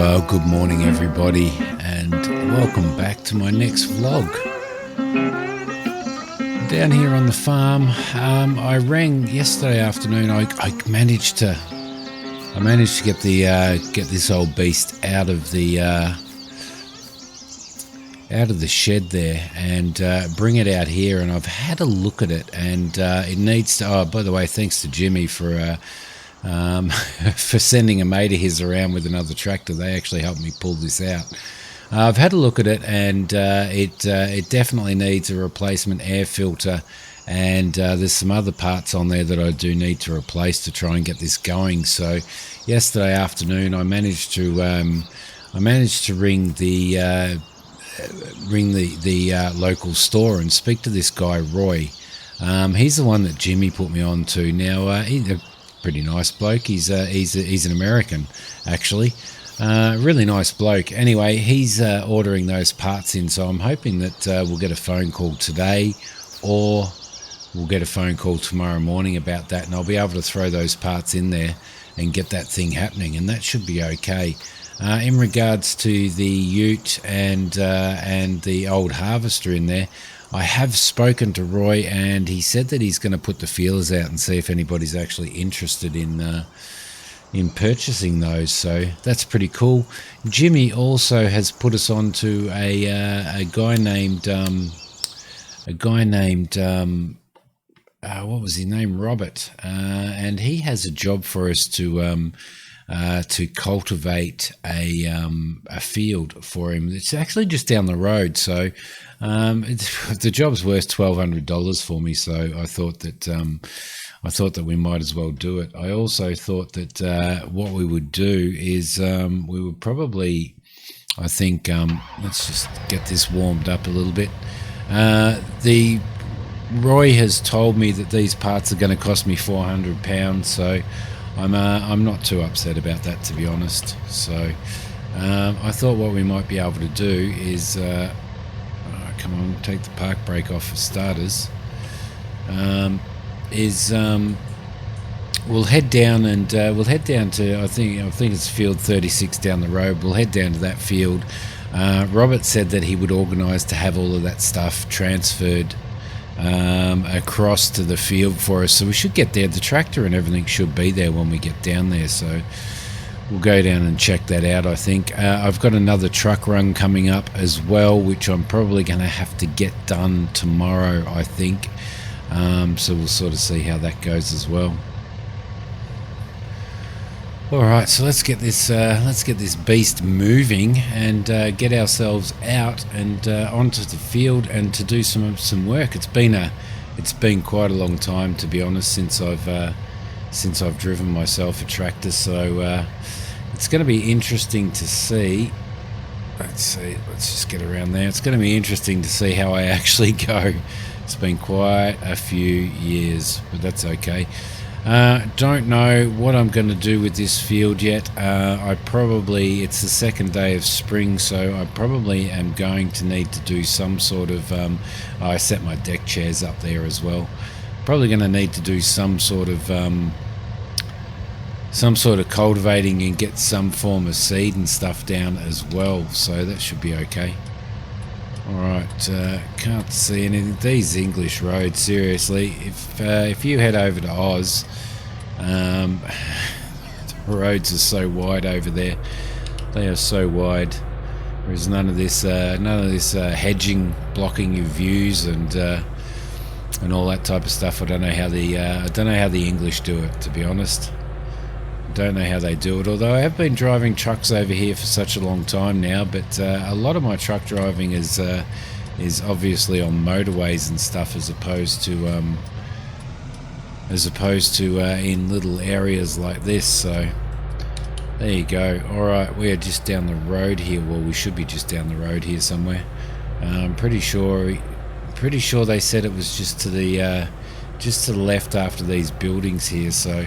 Well, good morning everybody, and welcome back to my next vlog. Down here on the farm, I rang yesterday afternoon. I managed to get this old beast out of the shed there and bring it out here. And I've had a look at it, and it needs to. Oh, by the way, thanks to Jimmy for for sending a mate of his around with another tractor. They actually helped me pull this out. I've had a look at it, and it definitely needs a replacement air filter, and there's some other parts on there that I do need to replace to try and get this going. So yesterday afternoon I managed to ring the local store and speak to this guy Roy. He's the one that Jimmy put me on to. Now he's a pretty nice bloke. He's an American, actually. Really nice bloke. Anyway, he's ordering those parts in, so I'm hoping that we'll get a phone call today, or we'll get a phone call tomorrow morning about that, and I'll be able to throw those parts in there and get that thing happening, and that should be okay. In regards to the ute and the old harvester in there, I have spoken to Roy, and he said that he's going to put the feelers out and see if anybody's actually interested in purchasing those. So that's pretty cool. Jimmy also has put us on to a guy named what was his name? Robert, and he has a job for us to cultivate a field for him. It's actually just down the road, so the job's worth $1,200 for me. So I thought that we might as well do it. I also thought that what we would do is we would probably, I think, let's just get this warmed up a little bit. The Roy has told me that these parts are going to cost me £400, so I'm not too upset about that, to be honest. So I thought what we might be able to do is come on, take the park brake off for starters. We'll head down to I think it's field 36 down the road. We'll head down to that field. Robert said that he would organise to have all of that stuff transferred across to the field for us, so we should get there. The tractor and everything should be there when we get down there, so we'll go down and check that out. I think I've got another truck run coming up as well, which I'm probably going to have to get done tomorrow, I think. So we'll sort of see how that goes as well. All right, so let's get this beast moving and get ourselves out and onto the field and to do some work. It's been quite a long time, to be honest, since I've driven myself a tractor. So it's going to be interesting to see. Let's just get around there. It's going to be interesting to see how I actually go. It's been quite a few years, but that's okay. Don't know what I'm going to do with this field yet. It's the second day of spring, so I probably am going to need to do some sort of I set my deck chairs up there as well. Probably going to need to do some sort of cultivating and get some form of seed and stuff down as well, so that should be okay. Alright, can't see anything. These English roads, seriously, if you head over to Oz, the roads are so wide over there. They are so wide. There's none of this hedging blocking your views and all that type of stuff. I don't know how the English do it, to be honest. Don't know how they do it, although I have been driving trucks over here for such a long time now, but a lot of my truck driving is obviously on motorways and stuff, as opposed to in little areas like this. So there you go. Alright, we are just down the road here. Well, we should be just down the road here somewhere. I'm pretty sure they said it was just to the left after these buildings here, so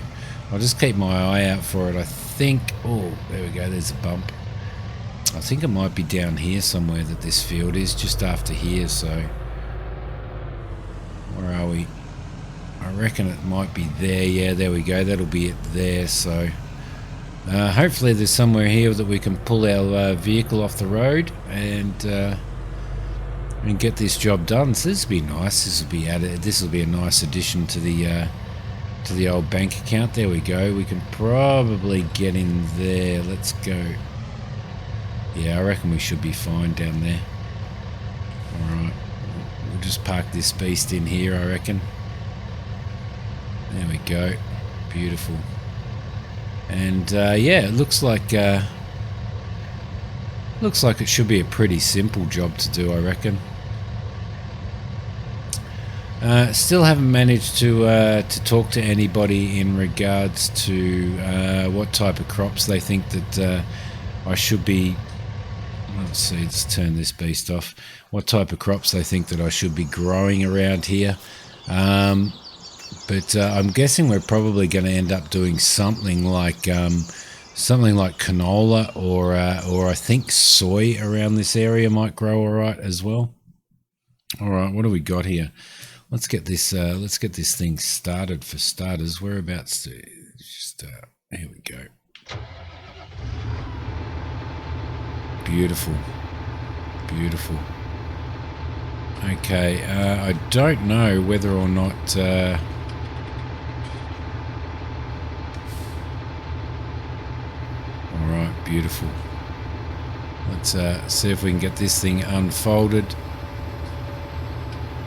I'll just keep my eye out for it. I think, oh, there we go, there's a bump. I think it might be down here somewhere that this field is, just after here, so where are we? I reckon it might be there. Yeah, there we go, that'll be it there. So Hopefully there's somewhere here that we can pull our vehicle off the road and get this job done. So this will be nice. This will be added. This will be a nice addition to the old bank account. There we go. We can probably get in there. Let's go. Yeah, I reckon we should be fine down there. All right, we'll just park this beast in here, I reckon. There we go. Beautiful. And yeah, it looks like it should be a pretty simple job to do, I reckon. Still haven't managed to talk to anybody in regards to what type of crops they think that I should be. Let's see, let's turn this beast off. What type of crops they think that I should be growing around here. But I'm guessing we're probably going to end up doing something like canola or I think soy around this area might grow all right as well. All right, what do we got here? Let's get this thing started for starters. We're about to just here we go. Beautiful, beautiful. Okay, I don't know whether or not. All right, beautiful. Let's see if we can get this thing unfolded.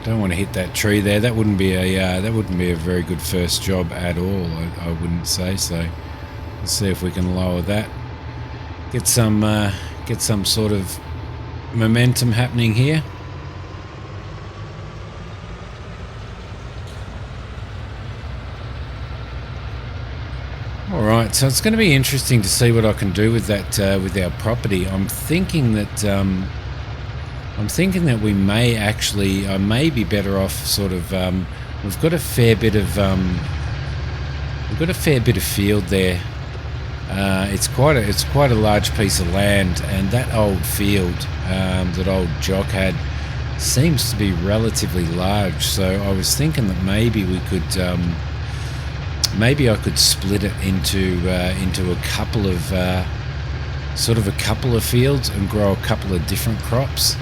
Don't want to hit that tree there. That wouldn't be a very good first job at all. I wouldn't say so. Let's see if we can lower that. Get some sort of momentum happening here. All right, so it's going to be interesting to see what I can do with that with our property. I'm thinking that we may actually, I may be better off sort of. We've got a fair bit of field there. It's quite a large piece of land, and that old field that old Jock had seems to be relatively large. So I was thinking that maybe we could, maybe I could split it into a couple of fields and grow a couple of different crops.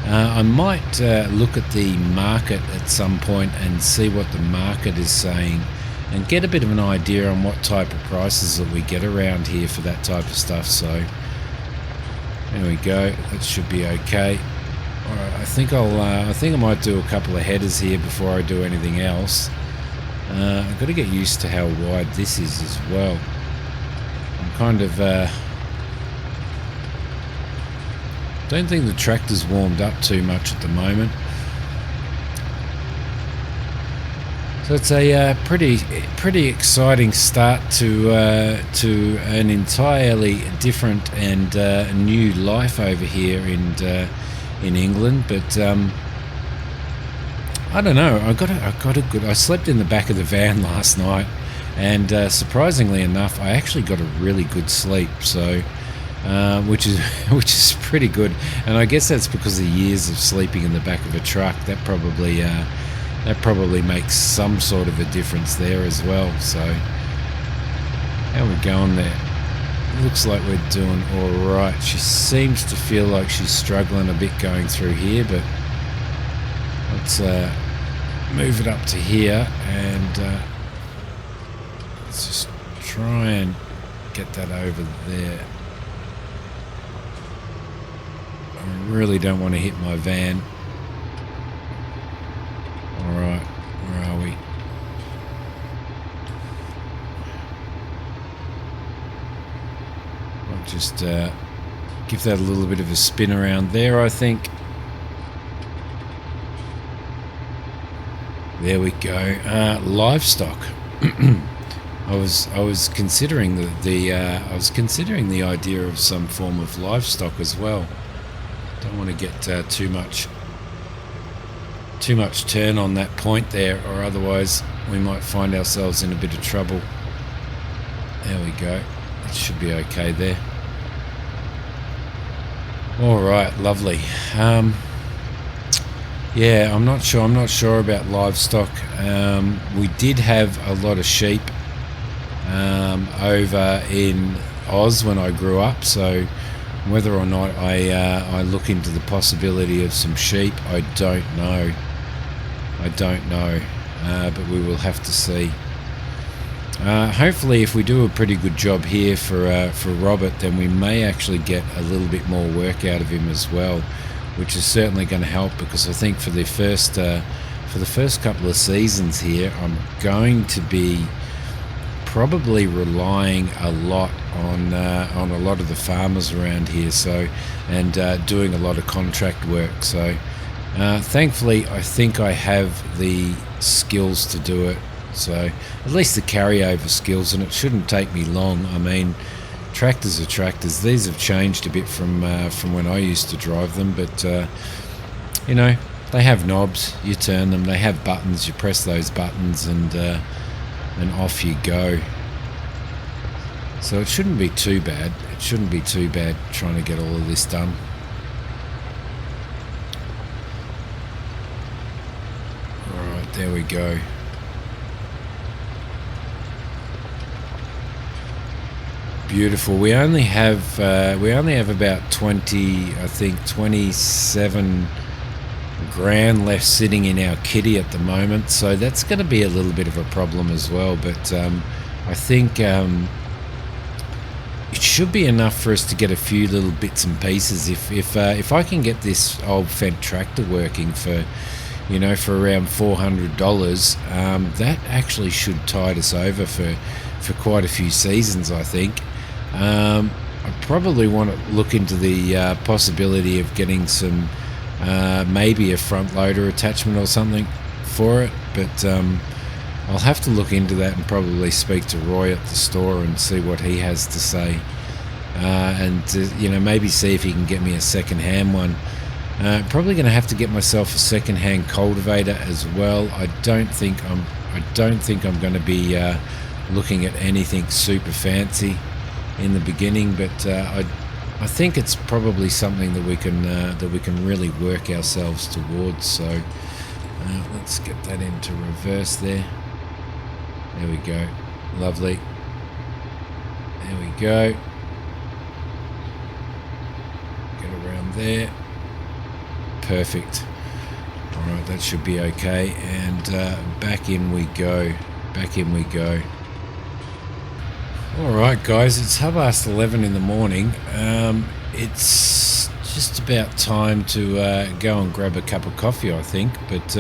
I might look at the market at some point and see what the market is saying, and get a bit of an idea on what type of prices that we get around here for that type of stuff. So there we go. That should be okay. All right, I think I might do a couple of headers here before I do anything else. I've got to get used to how wide this is as well. I'm kind of don't think the tractor's warmed up too much at the moment. So it's a pretty exciting start to an entirely different and new life over here in England. But I don't know. I slept in the back of the van last night, and surprisingly enough, I actually got a really good sleep. So. Which is pretty good, and I guess that's because of the years of sleeping in the back of a truck. That probably makes some sort of a difference there as well. So how are we going there? Looks like we're doing all right. She seems to feel like she's struggling a bit going through here, but let's move it up to here, and let's just try and get that over there. I really don't want to hit my van. Alright, where are we? I'll just give that a little bit of a spin around there, I think. There we go. Livestock. I was considering the idea of some form of livestock as well. Don't want to get too much turn on that point there, or otherwise we might find ourselves in a bit of trouble. There we go. It should be okay there. All right, lovely. Yeah, I'm not sure about livestock. We did have a lot of sheep over in Oz when I grew up, so whether or not I look into the possibility of some sheep, I don't know. But we will have to see. Hopefully, if we do a pretty good job here for Robert, then we may actually get a little bit more work out of him as well, which is certainly going to help, because I think for the first couple of seasons here, I'm going to be probably relying a lot on a lot of the farmers around here, so and doing a lot of contract work. So thankfully, I think I have the skills to do it. So at least the carryover skills, and it shouldn't take me long. I mean, tractors are tractors. These have changed a bit from when I used to drive them, but you know, they have knobs. You turn them. They have buttons. You press those buttons, and off you go. So it shouldn't be too bad. It shouldn't be too bad trying to get all of this done. All right, there we go. Beautiful. We only have about 27 grand left sitting in our kitty at the moment, so that's going to be a little bit of a problem as well. But I think it should be enough for us to get a few little bits and pieces. If I can get this old Fendt tractor working for around $400, that actually should tide us over for quite a few seasons, I think. I probably want to look into the possibility of getting some maybe a front loader attachment or something for it, but I'll have to look into that and probably speak to Roy at the store and see what he has to say, and maybe see if he can get me a second-hand one. Probably going to have to get myself a second-hand cultivator as well. I don't think I'm going to be looking at anything super fancy in the beginning, but I think it's probably something that we can really work ourselves towards. So let's get that into reverse there. There we go. Lovely. There we go. Get around there. Perfect. All right, that should be okay. And back in we go. Back in we go. Alright guys, it's 11:30 in the morning. It's just about time to go and grab a cup of coffee, I think. But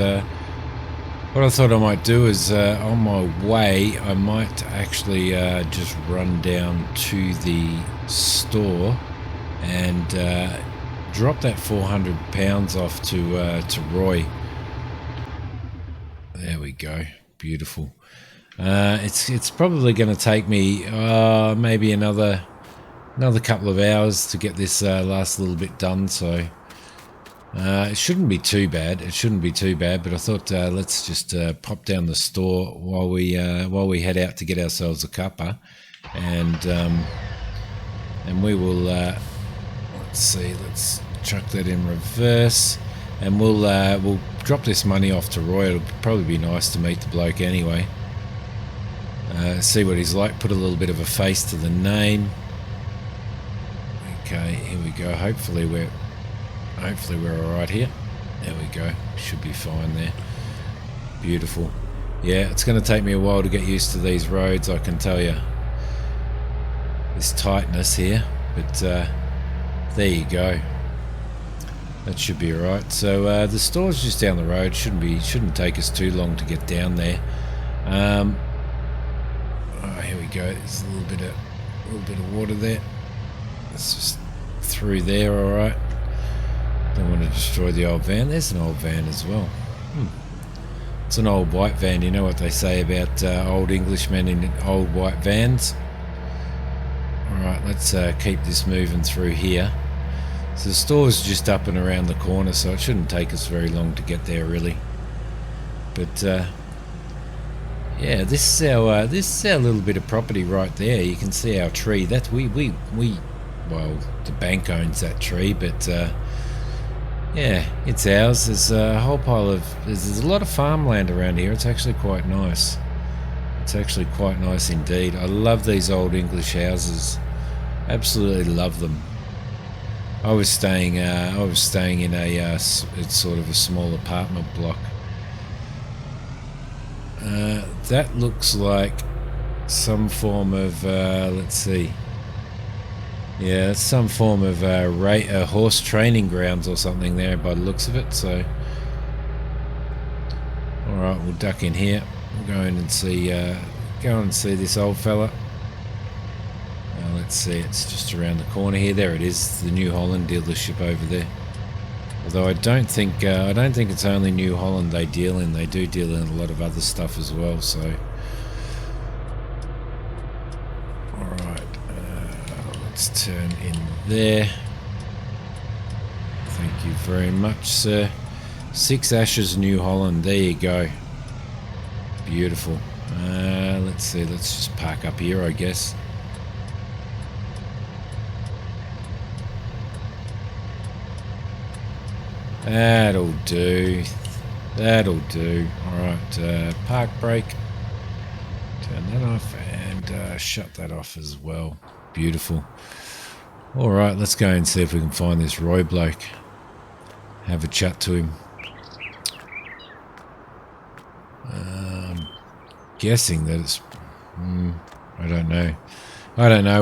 what I thought I might do is, on my way, I might actually just run down to the store and drop that £400 off to Roy. There we go. Beautiful. It's probably going to take me maybe another couple of hours to get this last little bit done, so it shouldn't be too bad. But I thought let's just pop down the store while we head out to get ourselves a cuppa, and we will let's see, let's chuck that in reverse, and we'll drop this money off to Roy. It'll probably be nice to meet the bloke anyway. See what he's like, put a little bit of a face to the name. Okay, here we go. Hopefully we're alright here. There we go. Should be fine there. Beautiful. Yeah, it's going to take me a while to get used to these roads, I can tell you. This tightness here, but there you go. That should be alright. So the store's just down the road. Shouldn't take us too long to get down there. Oh, here we go. There's a little bit of water there. It's just through there, all right. Don't want to destroy the old van. There's an old van as well. It's an old white van. You know what they say about old Englishmen in old white vans. All right, let's keep this moving through here. So the store's just up and around the corner, so it shouldn't take us very long to get there, really. But yeah, this is our little bit of property right there. You can see our tree. That well, the bank owns that tree, but yeah, it's ours. There's a whole pile of there's a lot of farmland around here. It's actually quite nice. It's actually quite nice indeed. I love these old English houses. Absolutely love them. I was staying in a it's sort of a small apartment block. That looks like some form of let's see. Yeah, it's some form of horse training grounds or something there by the looks of it. So, all right, we'll duck in here. We'll go in and see this old fella. Let's see, it's just around the corner here. There it is, the New Holland dealership over there. Although I don't think it's only New Holland they deal in. They do deal in a lot of other stuff as well. So, all right, let's turn in there. Thank you very much, sir. 6 Ashes, New Holland. There you go. Beautiful. Let's see. Let's just park up here, I guess. That'll do. That'll do. Alright, park brake. Turn that off and shut that off as well. Beautiful. Alright, let's go and see if we can find this Roy bloke. Have a chat to him. Guessing that it's... I don't know.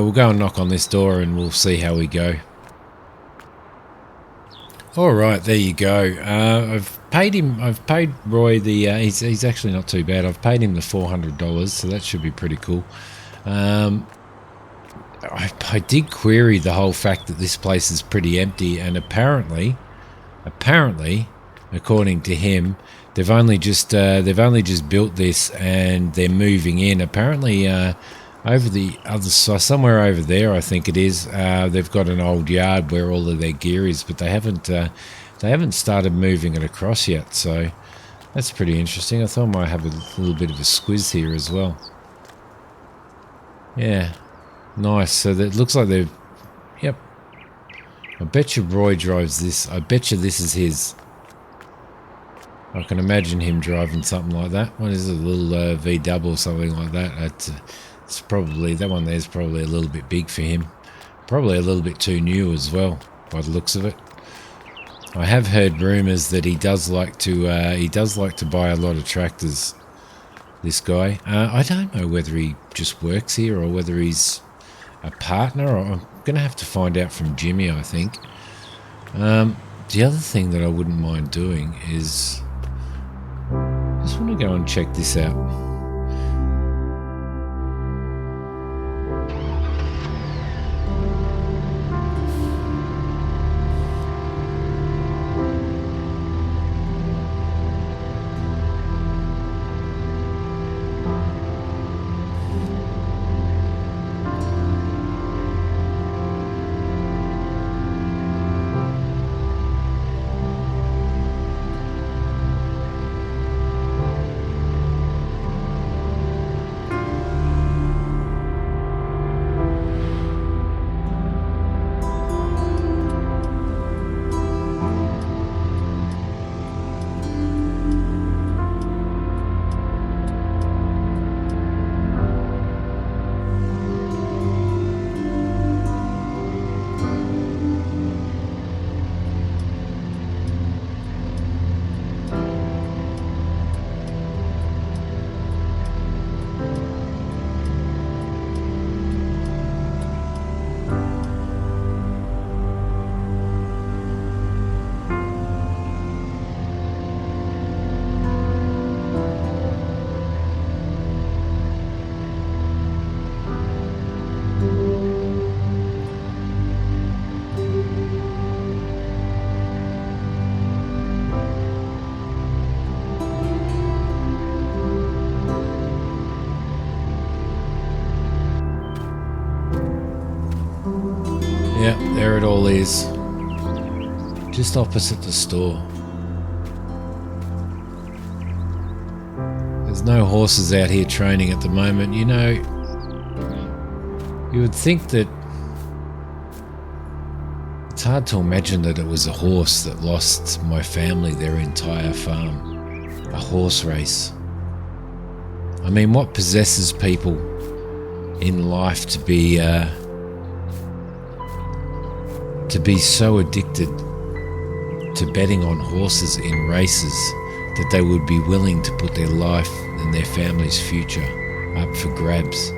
We'll go and knock on this door and we'll see how we go. All right, there you go. I've paid Roy the. He's actually not too bad. I've paid him the $400, so that should be pretty cool. I did query the whole fact that this place is pretty empty, and apparently, according to him, they've only just built this and they're moving in. Apparently, over the other side, somewhere over there, I think it is. They've got an old yard where all of their gear is, but they haven't started moving it across yet. So that's pretty interesting. I thought I might have a little bit of a squiz here as well. Yeah, nice. So that looks like they've. Yep. I bet you Roy drives this. I bet you this is his. I can imagine him driving something like that. What is it, a little V-double or something like that? It's probably, that one there's probably a little bit big for him. Probably a little bit too new as well, by the looks of it. I have heard rumours that he does like to buy a lot of tractors, this guy. I don't know whether he just works here or whether he's a partner. Or I'm going to have to find out from Jimmy, I think. The other thing that I wouldn't mind doing is... I just want to go and check this out. Yeah, there it all is. Just opposite the store. There's no horses out here training at the moment. You know, you would think that it's hard to imagine that it was a horse that lost my family their entire farm. A horse race. I mean, what possesses people in life to be to be so addicted to betting on horses in races that they would be willing to put their life and their family's future up for grabs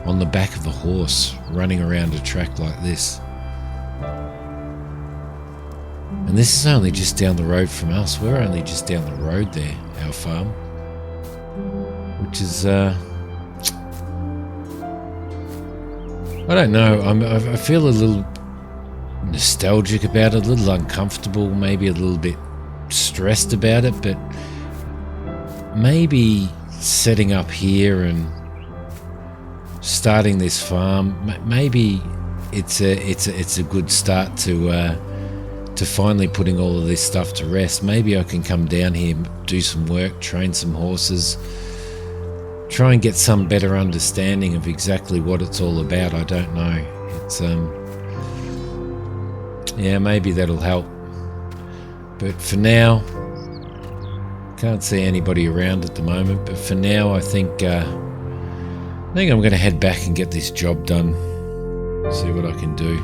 on the back of a horse running around a track like this. And this is only just down the road from us. We're only just down the road there, our farm, which is I don't know, I feel a little nostalgic about it, a little uncomfortable, maybe a little bit stressed about it, but maybe setting up here and starting this farm, maybe it's a good start to finally putting all of this stuff to rest. Maybe I can come down here, do some work, train some horses, try and get some better understanding of exactly what it's all about. I don't know. It's yeah, maybe that'll help. But for now, can't see anybody around at the moment. But for now, I think I'm going to head back and get this job done. See what I can do.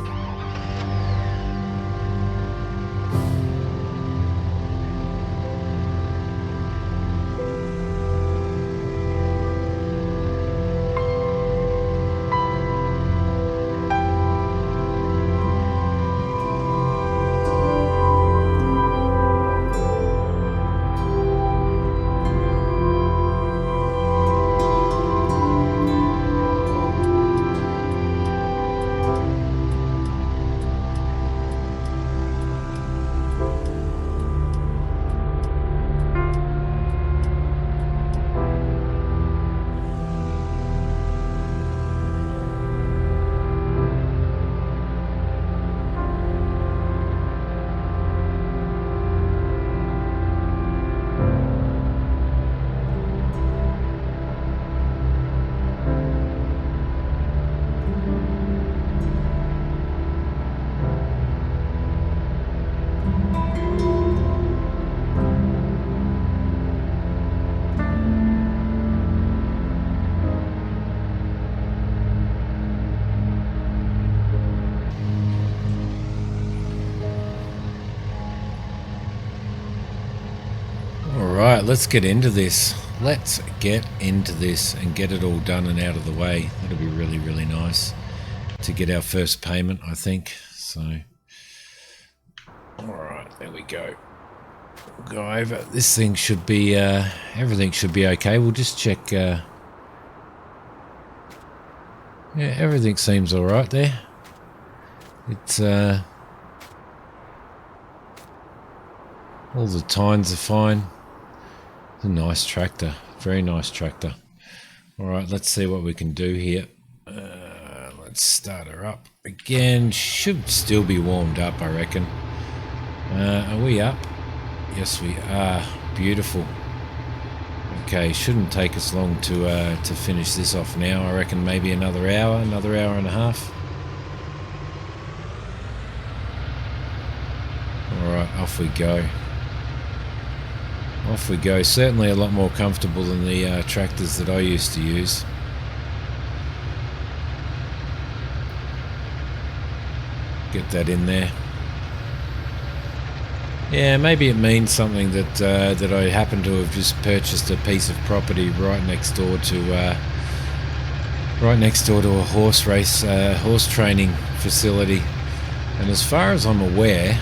Alright, let's get into this. Let's get into this and get it all done and out of the way. That'll be really, really nice to get our first payment, I think. So, alright, there we go. We'll go over. This thing should be, everything should be okay. We'll just check. Yeah, everything seems alright there. It's, all the tines are fine. It's a nice tractor, very nice tractor. Alright, let's see what we can do here. Let's start her up again. Should still be warmed up, I reckon. Are we up? Yes, we are. Beautiful. Okay, shouldn't take us long to finish this off now. I reckon maybe another hour and a half. Alright, off we go. Off we go. Certainly a lot more comfortable than the tractors that I used to use. Get that in there. Yeah, maybe it means something that that I happen to have just purchased a piece of property right next door to a horse race, horse training facility, and as far as I'm aware,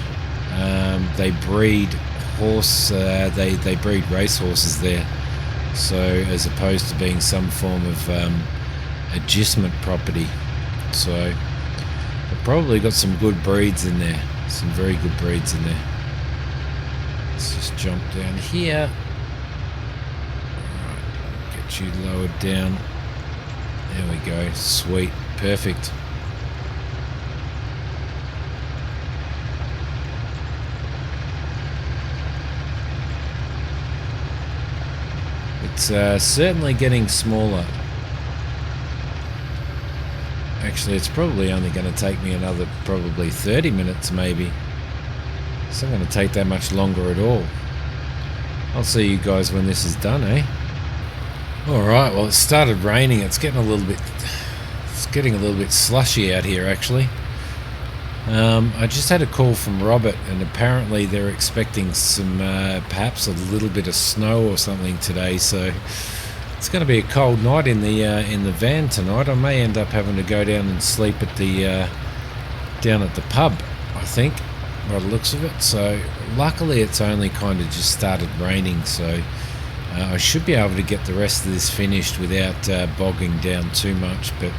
they breed they breed race horses there. So as opposed to being some form of agistment property, so they've probably got some good breeds in there, some very good breeds in there. Let's just jump down here. Alright, get you lowered down. There we go. Sweet. Perfect. It's certainly getting smaller. Actually, it's probably only going to take me another probably 30 minutes maybe. It's not going to take that much longer at all. I'll see you guys when this is done, eh? Alright, well it started raining. It's getting a little bit slushy out here actually. I just had a call from Robert, and apparently they're expecting some, perhaps a little bit of snow or something today. So it's going to be a cold night in the van tonight. I may end up having to go down and sleep at the down at the pub, I think, by the looks of it. So luckily, it's only kind of just started raining, so I should be able to get the rest of this finished without bogging down too much. But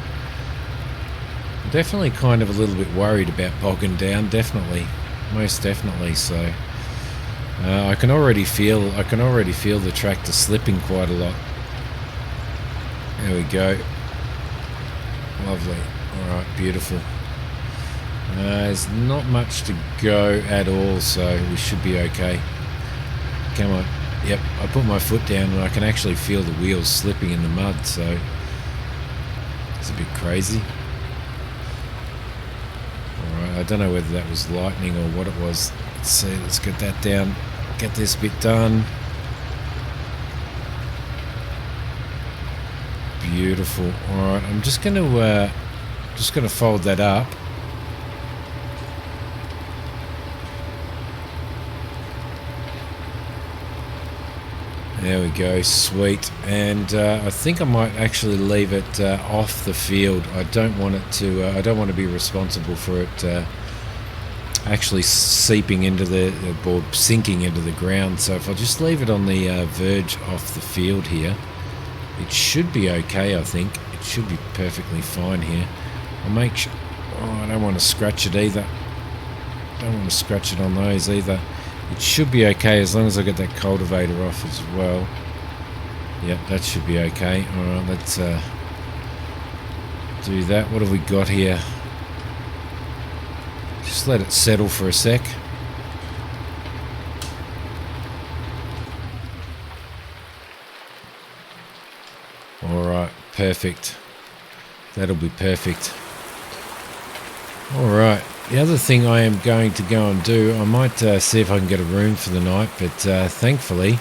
definitely kind of a little bit worried about bogging down, definitely, most definitely. So I can already feel the tractor slipping quite a lot. There we go. Lovely. Alright, beautiful. There's not much to go at all, so we should be okay. Come on. Yep, I put my foot down and I can actually feel the wheels slipping in the mud, so it's a bit crazy. I don't know whether that was lightning or what it was. Let's see, let's get that down, get this bit done. Beautiful. Alright, I'm just gonna fold that up. There we go, sweet. And I think I might actually leave it off the field. I don't want it to. I don't want to be responsible for it actually seeping into or sinking into the ground. So if I just leave it on the verge off the field here, it should be okay. I think it should be perfectly fine here. I'll make sure. Oh, I don't want to scratch it either. Don't want to scratch it on those either. It should be okay as long as I get that cultivator off as well. Yep, that should be okay. Alright, let's do that. What have we got here? Just let it settle for a sec. Alright, perfect. That'll be perfect. Alright. The other thing I am going to go and do, I might see if I can get a room for the night, but thankfully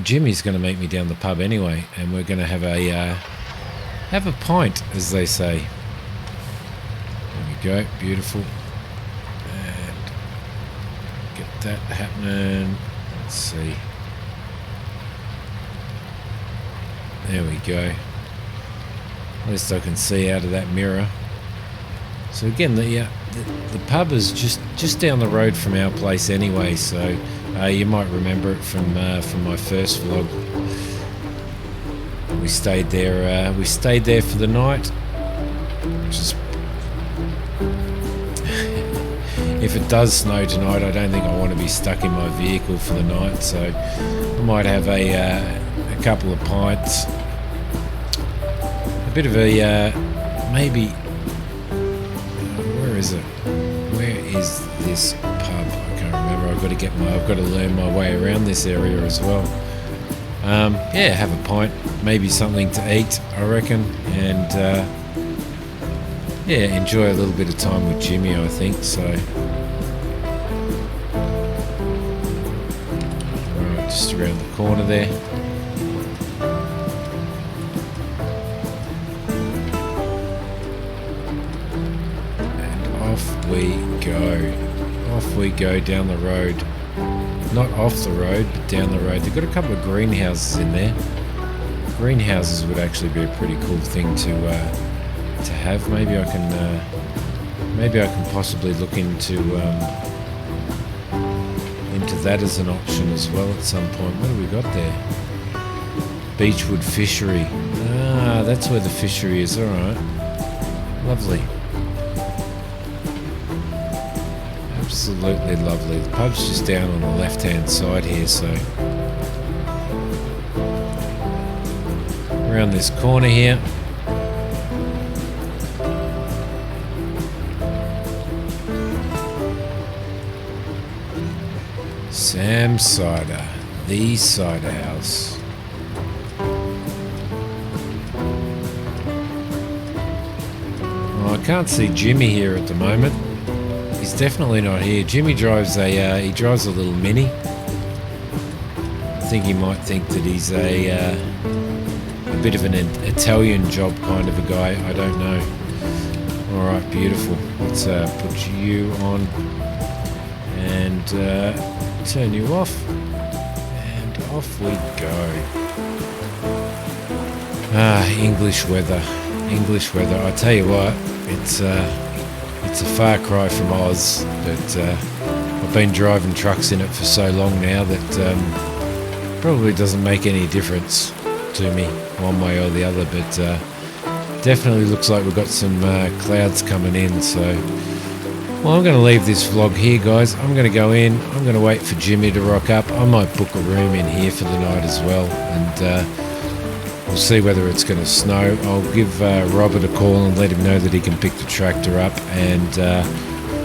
Jimmy's going to meet me down the pub anyway, and we're going to have a pint, as they say. There we go, beautiful. And get that happening. Let's see. There we go. At least I can see out of that mirror. So again, the pub is just down the road from our place anyway. So you might remember it from my first vlog. We stayed there. We stayed there for the night. Which is, if it does snow tonight, I don't think I want to be stuck in my vehicle for the night. So I might have a couple of pints, a bit of a maybe. Where is it? Where is this pub? I can't remember. I've got to learn my way around this area as well. Yeah, have a pint, maybe something to eat, I reckon, and yeah, enjoy a little bit of time with Jimmy, I think. So, right, just around the corner there. Off we go down the road. Not off the road, but down the road. They've got a couple of greenhouses in there. Greenhouses would actually be a pretty cool thing to have. Maybe I can possibly look into that as an option as well at some point. What have we got there? Beechwood Fishery. Ah, that's where the fishery is. All right, lovely. Absolutely lovely. The pub's just down on the left-hand side here, so around this corner here. Sam's Cider, the cider house. Well, I can't see Jimmy here at the moment. He's definitely not here. Jimmy drives a little Mini. I think he might think that he's a bit of an Italian job kind of a guy. I don't know. Alright, beautiful. Let's put you on and turn you off. And off we go. English weather. English weather. I tell you what, it's a far cry from Oz, but I've been driving trucks in it for so long now that probably doesn't make any difference to me one way or the other, but definitely looks like we've got some clouds coming in. So, well, I'm going to leave this vlog here, guys. I'm going to go in, I'm going to wait for Jimmy to rock up. I might book a room in here for the night as well, and we'll see whether it's going to snow. I'll give Robert a call and let him know that he can pick the tractor up, and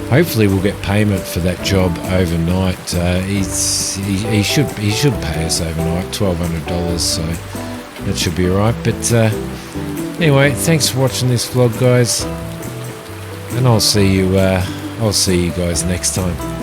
hopefully we'll get payment for that job overnight. He should pay us overnight, $1,200, so that should be alright. But anyway, thanks for watching this vlog, guys, and I'll see you guys next time.